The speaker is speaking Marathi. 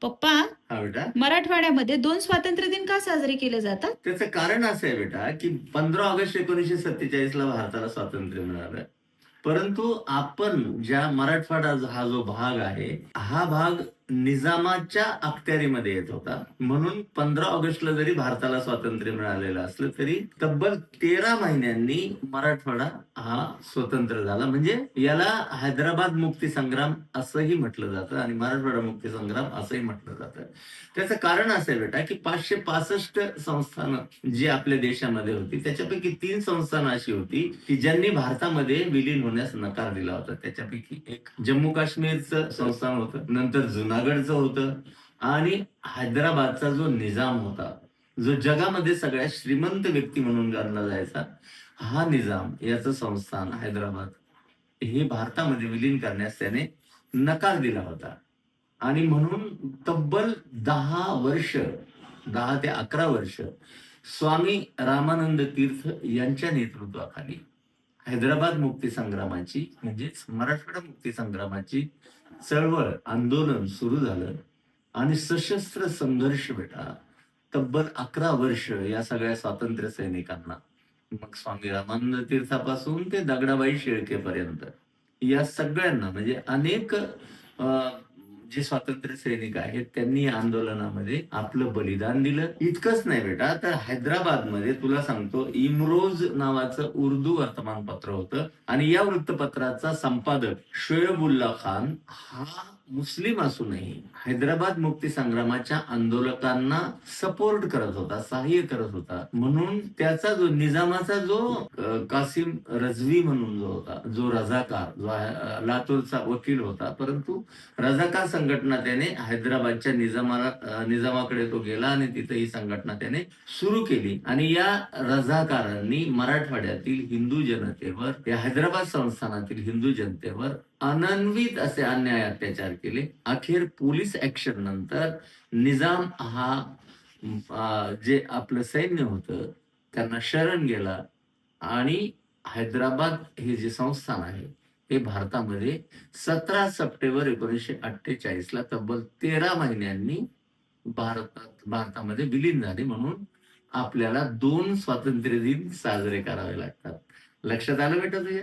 पप्पा, हा बेटा. मराठवाड्यामध्ये 2 स्वातंत्र्य दिन का साजरे केले जातात? त्याचं कारण असं आहे बेटा की 15 ऑगस्ट 1947 ला भारताला स्वातंत्र्य मिळालं. परंतु आपण ज्या मराठवाडा हा जो भाग आहे, हा भाग निजामाच्या अखत्यारीमध्ये येत होता. म्हणून 15 ऑगस्टला जरी भारताला स्वातंत्र्य मिळालेलं असलं तरी तब्बल 13 महिन्यांनी मराठवाडा हा स्वतंत्र झाला. म्हणजे याला हैदराबाद मुक्ती संग्राम असंही म्हटलं जातं आणि मराठवाडा मुक्ती संग्राम असंही म्हटलं जातं. त्याचं कारण असं आहे बेटा की 565 संस्थानं जी आपल्या देशामध्ये होती, त्याच्यापैकी 3 संस्थानं अशी होती की ज्यांनी भारतामध्ये विलीन होण्यास नकार दिला होता. त्याच्यापैकी एक जम्मू काश्मीरचं संस्थान होतं, नंतर जुनागडचं होतं आणि हैदराबादचा जो निजाम होता, जो जगामध्ये सगळ्यात श्रीमंत व्यक्ती म्हणून गणला जायचा, हा निजाम याचं संस्थान हैदराबाद हे भारतामध्ये विलीन करण्यास त्याने नकार दिला होता. आणि म्हणून तब्बल 10 ते 11 वर्ष स्वामी रामानंद तीर्थ यांच्या नेतृत्वाखाली हैदराबाद मुक्ती संग्रामाची म्हणजेच मराठवाडा मुक्ती संग्रामाची चळवळ आंदोलन सुरू झालं आणि सशस्त्र संघर्ष बेटा तब्बल 11 वर्ष या सगळ्या स्वातंत्र्य सैनिकांना, मग स्वामी रामानंद तीर्थापासून ते दगडाबाई शेळकेपर्यंत या सगळ्यांना म्हणजे अनेक जे स्वातंत्र्य सैनिक आहेत त्यांनी या आंदोलनामध्ये आपलं बलिदान दिलं. इतकंच नाही बेटा, तर हैदराबादमध्ये तुला सांगतो इमरोज नावाचं उर्दू वर्तमानपत्र होतं आणि या वृत्तपत्राचा संपादक शोएबुल्ला खान हा मुस्लिम असूनही हैदराबाद मुक्ती संग्रामाच्या आंदोलकांना सपोर्ट करत होता, सहाय्य करत होता. म्हणून त्याचा जो निजामाचा जो कासिम रजवी म्हणून जो होता, जो रजाकार, जो लातूरचा वकील होता, परंतु रजाकार संघटना त्याने हैदराबादच्या निजामाकडे तो गेला आणि तिथे ही संघटना त्याने सुरू केली आणि या रजाकारांनी मराठवाड्यातील हिंदू जनतेवर, या हैदराबाद संस्थानातील हिंदू जनतेवर अनन्वित असे अन्याय अत्याचार केले. अखेर पोलीस ऍक्शन नंतर निजाम हा जे आपलं सैन्य होतं त्यांना शरण गेला आणि हैदराबाद हे जे संस्थान आहे हे भारतामध्ये 17 सप्टेंबर 1948 ला तब्बल 13 महिन्यांनी भारतामध्ये विलीन झाले. म्हणून आपल्याला 2 स्वातंत्र्य दिन साजरे करावे लागतात. लक्षात आलं बेटा तुझ्या?